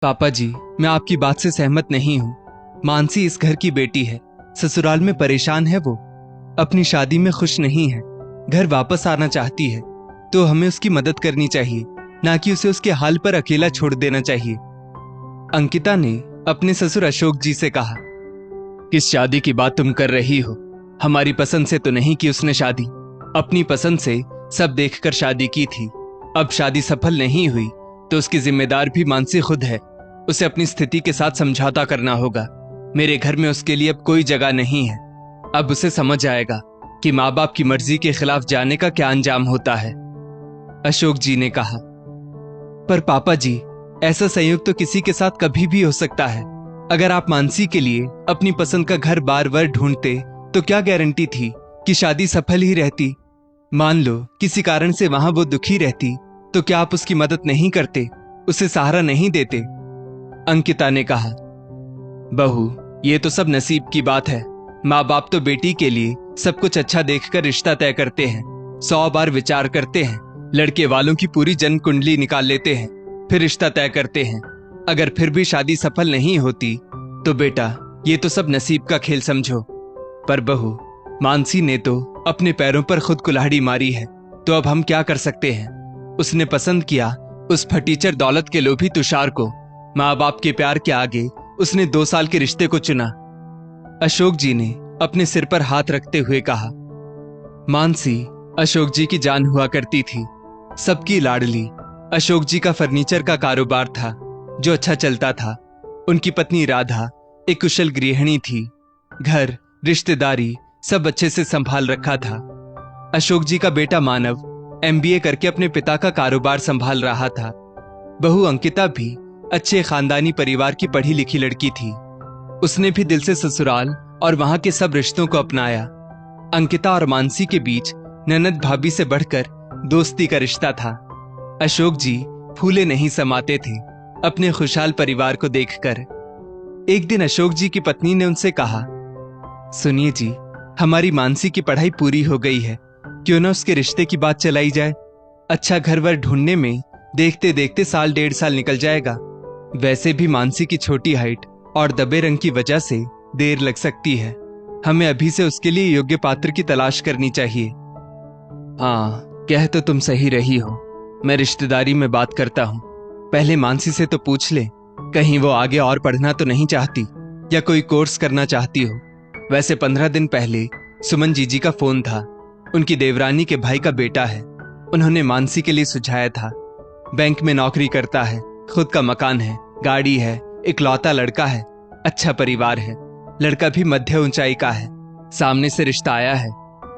पापा जी, मैं आपकी बात से सहमत नहीं हूँ। मानसी इस घर की बेटी है, ससुराल में परेशान है वो, अपनी शादी में खुश नहीं है, घर वापस आना चाहती है, तो हमें उसकी मदद करनी चाहिए, ना कि उसे उसके हाल पर अकेला छोड़ देना चाहिए। अंकिता ने अपने ससुर अशोक जी से कहा, किस शादी की बात तुम कर रही हो? हमारी पसंद से तो नहीं की उसने शादी, अपनी पसंद से सब देखकर शादी की थी। अब शादी सफल नहीं हुई तो उसकी जिम्मेदार भी मानसी खुद है। उसे अपनी स्थिति के साथ समझौता करना होगा। मेरे घर में उसके लिए अब कोई जगह नहीं है। अब उसे समझ आएगा कि माँ बाप की मर्जी के खिलाफ जाने का क्या अंजाम होता है। अशोक जी ने कहा, पर पापा जी, ऐसा संयोग तो किसी के साथ कभी भी हो सकता है। अगर आप मानसी के लिए अपनी पसंद का घर बार बार ढूंढते तो क्या गारंटी थी कि शादी सफल ही रहती? मान लो किसी कारण से वहां वो दुखी रहती, तो क्या आप उसकी मदद नहीं करते, उसे सहारा नहीं देते? अंकिता ने कहा, बहू, ये तो सब नसीब की बात है। माँ बाप तो बेटी के लिए सब कुछ अच्छा देखकर रिश्ता तय करते हैं, 100 बार विचार करते हैं, लड़के वालों की पूरी जन्म कुंडली निकाल लेते हैं, फिर रिश्ता तय करते हैं। अगर फिर भी शादी सफल नहीं होती तो बेटा, ये तो सब नसीब का खेल समझो। पर बहू, मानसी ने तो अपने पैरों पर खुद कुल्हाड़ी मारी है, तो अब हम क्या कर सकते हैं? उसने पसंद किया उस फटीचर दौलत के लोभी तुषार को। माँ बाप के प्यार के आगे उसने 2 साल के रिश्ते को चुना। अशोक जी ने अपने सिर पर हाथ रखते हुए कहा, मानसी अशोक जी की जान हुआ करती थी, सबकी लाडली। अशोक जी का फर्नीचर का कारोबार था जो अच्छा चलता था। उनकी पत्नी राधा एक कुशल गृहिणी थी, घर रिश्तेदारी सब अच्छे से संभाल रखा था। अशोक जी का बेटा मानव MBA करके अपने पिता का कारोबार संभाल रहा था। बहू अंकिता भी अच्छे खानदानी परिवार की पढ़ी लिखी लड़की थी। उसने भी दिल से ससुराल और वहां के सब रिश्तों को अपनाया। अंकिता और मानसी के बीच ननद भाभी से बढ़कर दोस्ती का रिश्ता था। अशोक जी फूले नहीं समाते थे अपने खुशहाल परिवार को देखकर। एक दिन अशोक जी की पत्नी ने उनसे कहा, सुनिए जी, हमारी मानसी की पढ़ाई पूरी हो गई है, क्यों ना उसके रिश्ते की बात चलाई जाए। अच्छा घर वर ढूंढने में देखते देखते 1.5 साल निकल जाएगा। वैसे भी मानसी की छोटी हाइट और दबे रंग की वजह से देर लग सकती है। हमें अभी से उसके लिए योग्य पात्र की तलाश करनी चाहिए। हाँ, कह तो तुम सही रही हो। मैं रिश्तेदारी में बात करता हूँ। पहले मानसी से तो पूछ ले, कहीं वो आगे और पढ़ना तो नहीं चाहती या कोई कोर्स करना चाहती हो। वैसे 15 दिन पहले सुमन जीजी का फोन था। उनकी देवरानी के भाई का बेटा है। उन्होंने मानसी के लिए सुझाया था। बैंक में नौकरी करता है, खुद का मकान है, गाड़ी है, इकलौता लड़का है, अच्छा परिवार है। लड़का भी मध्य ऊंचाई का है। सामने से रिश्ता आया है।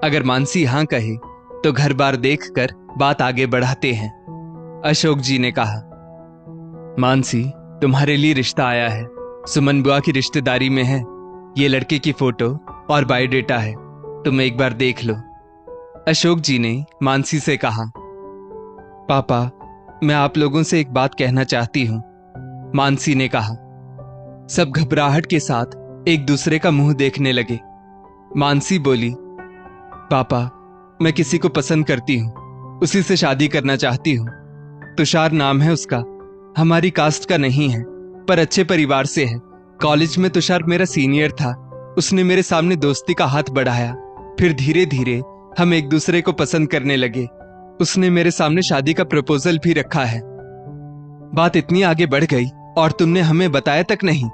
अगर मानसी हाँ कहे तो घर बार देखकर बात आगे बढ़ाते हैं। अशोक जी ने कहा, मानसी, तुम्हारे लिए रिश्ता आया है। सुमन बुआ की रिश्तेदारी में है। ये लड़के की फोटो और बायोडेटा है, तुम एक बार देख लो। अशोक जी ने मानसी से कहा, पापा, मैं आप लोगों से एक बात कहना चाहती हूं। मानसी ने कहा। सब घबराहट के साथ एक दूसरे का मुंह देखने लगे। मानसी बोली, पापा, मैं किसी को पसंद करती हूं, उसी से शादी करना चाहती हूं। तुषार नाम है उसका, हमारी कास्ट का नहीं है, पर अच्छे परिवार से है। कॉलेज में तुषार मेरा सीनियर था। उसने मेरे सामने दोस्ती का हाथ बढ़ाया, फिर धीरे धीरे हम एक दूसरे को पसंद करने लगे। उसने मेरे सामने शादी का प्रपोजल भी रखा है। बात इतनी आगे बढ़ गई और तुमने हमें बताया तक नहीं।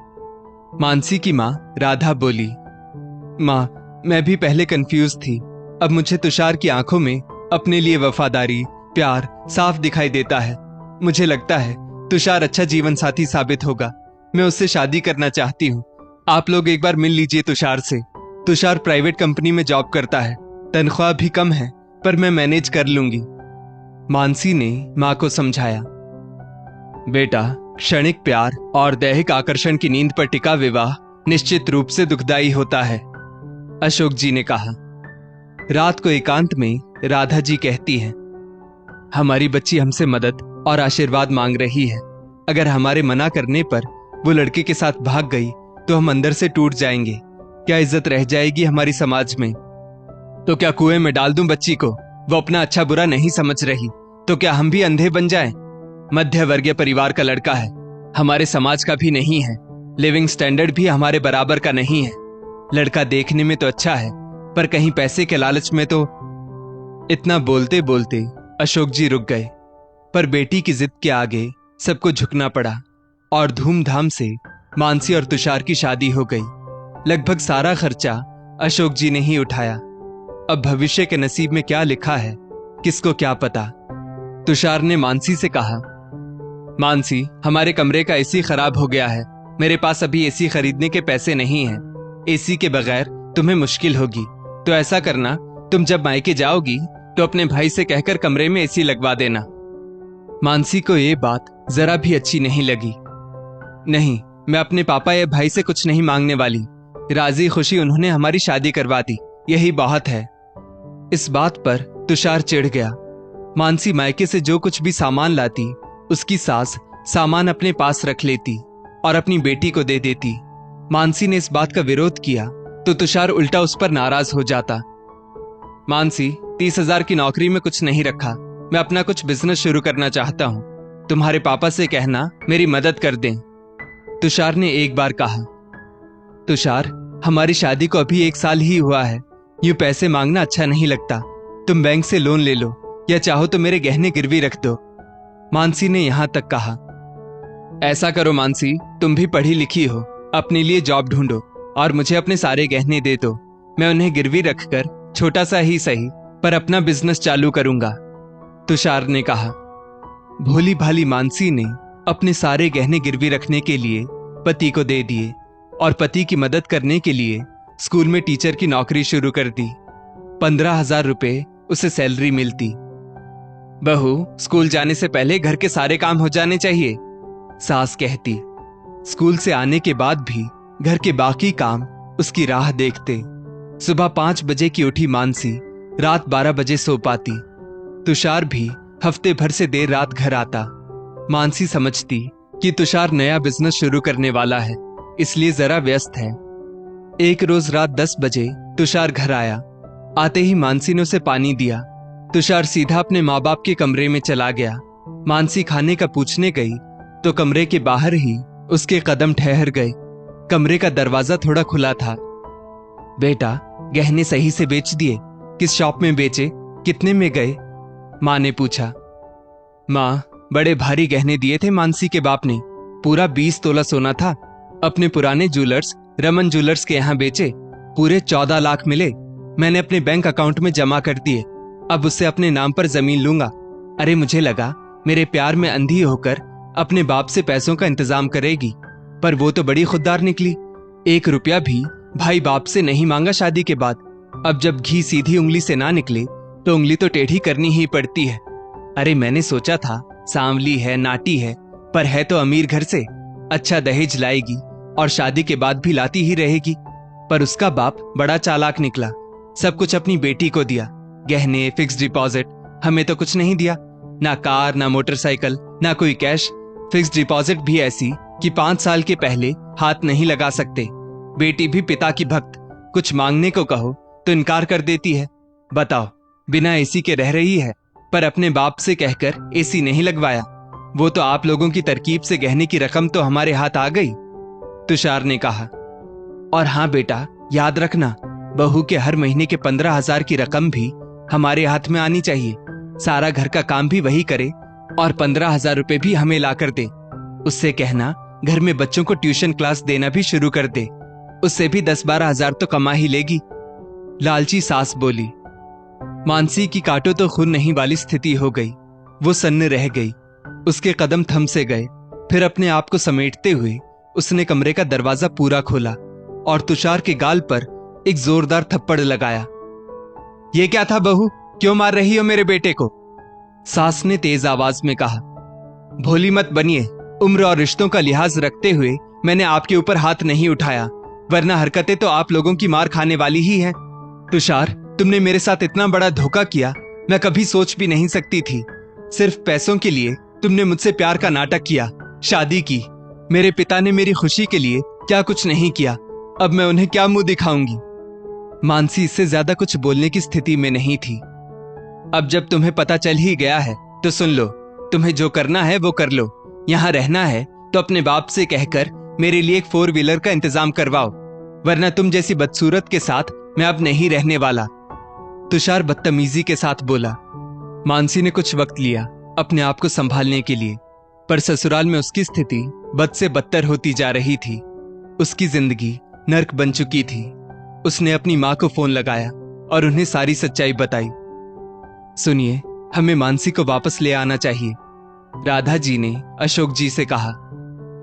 मानसी की माँ राधा बोली, माँ, मैं भी पहले कंफ्यूज थी। अब मुझे तुषार की आंखों में अपने लिए वफादारी, प्यार साफ दिखाई देता है। मुझे लगता है तुषार अच्छा जीवन साथी साबित होगा। मैं उससे शादी करना चाहती हूँ। आप लोग एक बार मिल लीजिए तुषार से। तुषार प्राइवेट कंपनी में जॉब करता है, तनख्वाह भी कम है, पर मैं मैनेज कर लूंगी। मानसी ने मां को समझाया, बेटा, क्षणिक प्यार और दैहिक आकर्षण की नींद पर टिका विवाह निश्चित रूप से दुखदायी होता है। अशोक जी ने कहा। रात को एकांत में राधा जी कहती हैं, हमारी बच्ची हमसे मदद और आशीर्वाद मांग रही है। अगर हमारे मना करने पर वो लड़के के साथ भाग गई तो हम अंदर से टूट जाएंगे। क्या इज्जत रह जाएगी हमारी समाज में? तो क्या कुएं में डाल दूं बच्ची को? वो अपना अच्छा बुरा नहीं समझ रही तो क्या हम भी अंधे बन जाएं? मध्य वर्गीय परिवार का लड़का है, हमारे समाज का भी नहीं है, लिविंग स्टैंडर्ड भी हमारे बराबर का नहीं है। लड़का देखने में तो अच्छा है, पर कहीं पैसे के लालच में तो। इतना बोलते बोलते अशोक जी रुक गए, पर बेटी की जिद के आगे सबको झुकना पड़ा और धूमधाम से मानसी और तुषार की शादी हो गई। लगभग सारा खर्चा अशोक जी ने ही उठाया। अब भविष्य के नसीब में क्या लिखा है, किसको क्या पता। तुषार ने मानसी से कहा, मानसी, हमारे कमरे का एसी खराब हो गया है। मेरे पास अभी एसी खरीदने के पैसे नहीं हैं। एसी के बगैर तुम्हें मुश्किल होगी, तो ऐसा करना, तुम जब मायके जाओगी तो अपने भाई से कहकर कमरे में एसी लगवा देना। मानसी को ये बात जरा भी अच्छी नहीं लगी। नहीं, मैं अपने पापा या भाई से कुछ नहीं मांगने वाली। राजी खुशी उन्होंने हमारी शादी करवा दी, यही बहुत है। इस बात पर तुषार चिढ़ गया। मानसी मायके से जो कुछ भी सामान लाती, उसकी सास सामान अपने पास रख लेती और अपनी बेटी को दे देती। मानसी ने इस बात का विरोध किया तो तुषार उल्टा उस पर नाराज हो जाता। मानसी, 30,000 की नौकरी में कुछ नहीं रखा। मैं अपना कुछ बिजनेस शुरू करना चाहता हूँ। तुम्हारे पापा से कहना मेरी मदद कर दें। तुषार ने एक बार कहा। तुषार, हमारी शादी को अभी 1 साल ही हुआ है। यूं पैसे मांगना अच्छा नहीं लगता। तुम बैंक से लोन ले लो या चाहो तो मेरे गहने गिरवी रख दो। मानसी ने यहां तक कहा। ऐसा करो मानसी, तुम भी पढ़ी लिखी हो, अपने लिए जॉब ढूंढो और मुझे अपने सारे गहने दे दो। मैं उन्हें गिरवी रखकर छोटा सा ही सही पर अपना बिजनेस चालू करूंगा। तुषार ने कहा। भोली भाली मानसी ने अपने सारे गहने गिरवी रखने के लिए पति को दे दिए और पति की मदद करने के लिए स्कूल में टीचर की नौकरी शुरू कर दी। 15,000 रुपए उसे सैलरी मिलती। बहू, स्कूल जाने से पहले घर के सारे काम हो जाने चाहिए, सास कहती। स्कूल से आने के बाद भी घर के बाकी काम उसकी राह देखते। सुबह 5 बजे की उठी मानसी रात 12 बजे सो पाती। तुषार भी हफ्ते भर से देर रात घर आता। मानसी समझती कि तुषार नया बिजनेस शुरू करने वाला है, इसलिए जरा व्यस्त है। एक रोज रात 10 बजे तुषार घर आया। आते ही मानसी ने उसे पानी दिया। तुषार सीधा अपने माँ बाप के कमरे में चला गया। मानसी खाने का पूछने गई तो कमरे के बाहर ही उसके कदम ठहर गए। कमरे का दरवाजा थोड़ा खुला था। बेटा, गहने सही से बेच दिए? किस शॉप में बेचे? कितने में गए? माँ ने पूछा। माँ, बड़े भारी गहने दिए थे मानसी के बाप ने। पूरा 20 तोला सोना था। अपने पुराने ज्वेलर्स रमन ज्वेलर्स के यहाँ बेचे। पूरे 14 लाख मिले। मैंने अपने बैंक अकाउंट में जमा कर दिए। अब उससे अपने नाम पर जमीन लूंगा। अरे, मुझे लगा मेरे प्यार में अंधी होकर अपने बाप से पैसों का इंतजाम करेगी, पर वो तो बड़ी खुददार निकली। 1 रुपया भी भाई बाप से नहीं मांगा शादी के बाद। अब जब घी सीधी उंगली से ना निकले तो उंगली तो टेढ़ी करनी ही पड़ती है। अरे, मैंने सोचा था सांवली है, नाटी है, पर है तो अमीर घर से। अच्छा दहेज लाएगी और शादी के बाद भी लाती ही रहेगी। पर उसका बाप बड़ा चालाक निकला। सब कुछ अपनी बेटी को दिया। गहने, फिक्स डिपॉजिट। हमें तो कुछ नहीं दिया, ना कार, ना मोटरसाइकिल, ना कोई कैश। फिक्स डिपॉजिट भी ऐसी कि 5 साल के पहले हाथ नहीं लगा सकते। बेटी भी पिता की भक्त। कुछ मांगने को कहो तो इनकार कर देती है। बताओ, बिना एसी के रह रही है, पर अपने बाप से कहकर एसी नहीं लगवाया। वो तो आप लोगों की तरकीब से गहने की रकम तो हमारे हाथ आ गई, तुषार ने कहा। और हाँ बेटा, याद रखना, बहू के हर महीने के 15,000 की रकम भी हमारे हाथ में आनी चाहिए। सारा घर का काम भी वही करे और 15,000 रुपए भी हमें ला कर दे। उससे कहना घर में बच्चों को ट्यूशन क्लास देना भी शुरू कर दे। उससे भी 10-12 हजार तो कमा ही लेगी। लालची सास बोली। मानसी की काटो तो खून नहीं वाली स्थिति हो गई। वो सन्न रह गई। उसके कदम थम से गए। फिर अपने आप को समेटते हुए उसने कमरे का दरवाजा पूरा खोला और तुषार के गाल पर एक जोरदार थप्पड़ लगाया। ये क्या था बहू, क्यों मार रही हो मेरे बेटे को? सास ने तेज आवाज में कहा। भोली मत बनिए। उम्र और रिश्तों का लिहाज रखते हुए मैंने आपके ऊपर हाथ नहीं उठाया, वरना हरकतें तो आप लोगों की मार खाने वाली ही हैं। तुषार, तुमने मेरे साथ इतना बड़ा धोखा किया, मैं कभी सोच भी नहीं सकती थी। सिर्फ पैसों के लिए तुमने मुझसे प्यार का नाटक किया, शादी की। मेरे पिता ने मेरी खुशी के लिए क्या कुछ नहीं किया। अब मैं उन्हें क्या मुंह दिखाऊंगी? मानसी इससे ज्यादा कुछ बोलने की स्थिति में नहीं थी। अब जब तुम्हें पता चल ही गया है तो सुन लो, तुम्हें जो करना है वो कर लो। यहाँ रहना है तो अपने बाप से कहकर मेरे लिए एक 4 व्हीलर का इंतजाम करवाओ, वरना तुम जैसी बदसूरत के साथ मैं अब नहीं रहने वाला। तुषार बदतमीजी के साथ बोला। मानसी ने कुछ वक्त लिया अपने आप को संभालने के लिए, पर ससुराल में उसकी स्थिति बद से बदतर होती जा रही थी। उसकी जिंदगी नर्क बन चुकी थी। उसने अपनी मां को फोन लगाया और उन्हें सारी सच्चाई बताई। सुनिए, हमें मानसी को वापस ले आना चाहिए, राधा जी ने अशोक जी से कहा।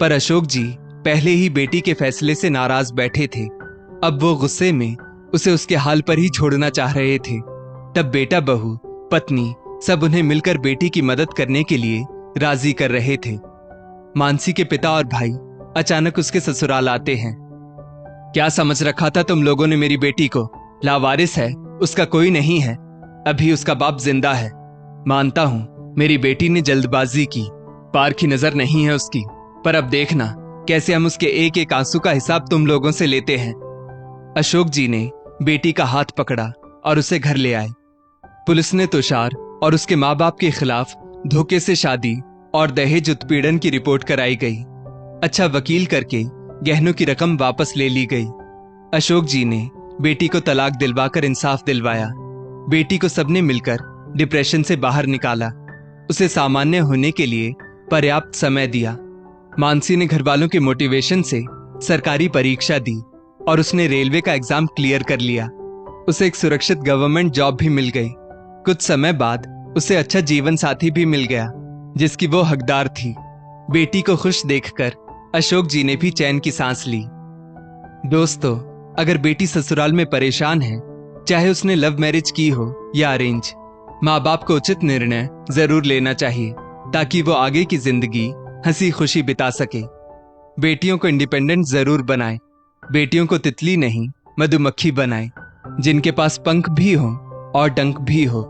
पर अशोक जी पहले ही बेटी के फैसले से नाराज बैठे थे। अब वो गुस्से में उसे उसके हाल पर ही छोड़ना चाह रहे थे। तब बेटा, बहू, पत्नी सब उन्हें मिलकर बेटी की मदद करने के लिए राजी कर रहे थे। मानसी के पिता और भाई अचानक उसके ससुराल आते हैं। क्या समझ रखा था तुम लोगों ने मेरी बेटी को? लावारिस है, उसका कोई नहीं है। अभी उसका बाप जिंदा है। मानता हूं मेरी बेटी ने जल्दबाजी की, पार की नजर नहीं है उसकी, पर अब देखना कैसे हम उसके एक एक आंसू का हिसाब तुम लोगों से लेते हैं। अशोक जी ने बेटी का हाथ पकड़ा और उसे घर ले आए। पुलिस ने तुषार और उसके माँ बाप के खिलाफ धोखे से शादी और दहेज उत्पीड़न की रिपोर्ट कराई गई। अच्छा वकील करके गहनों की रकम वापस ले ली गई। अशोक जी ने बेटी को तलाक दिलवाकर इंसाफ दिलवाया। बेटी को सबने मिलकर डिप्रेशन से बाहर निकाला। उसे सामान्य होने के लिए पर्याप्त समय दिया। मानसी ने घर वालों के मोटिवेशन से सरकारी परीक्षा दी और उसने रेलवे का एग्जाम क्लियर कर लिया। उसे एक सुरक्षित गवर्नमेंट जॉब भी मिल गई। कुछ समय बाद उसे अच्छा जीवन साथी भी मिल गया जिसकी वो हकदार थी। बेटी को खुश देखकर अशोक जी ने भी चैन की सांस ली। दोस्तों, अगर बेटी ससुराल में परेशान है, चाहे उसने लव मैरिज की हो या अरेंज, माँ बाप को उचित निर्णय जरूर लेना चाहिए ताकि वो आगे की जिंदगी हंसी खुशी बिता सके। बेटियों को इंडिपेंडेंट जरूर बनाएं। बेटियों को तितली नहीं मधुमक्खी बनाएं, जिनके पास पंख भी हो और डंक भी हो।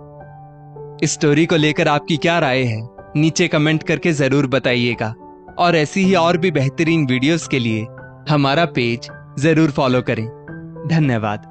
इस स्टोरी को लेकर आपकी क्या राय है, नीचे कमेंट करके जरूर बताइएगा। और ऐसी ही और भी बेहतरीन वीडियोस के लिए हमारा पेज जरूर फॉलो करें। धन्यवाद।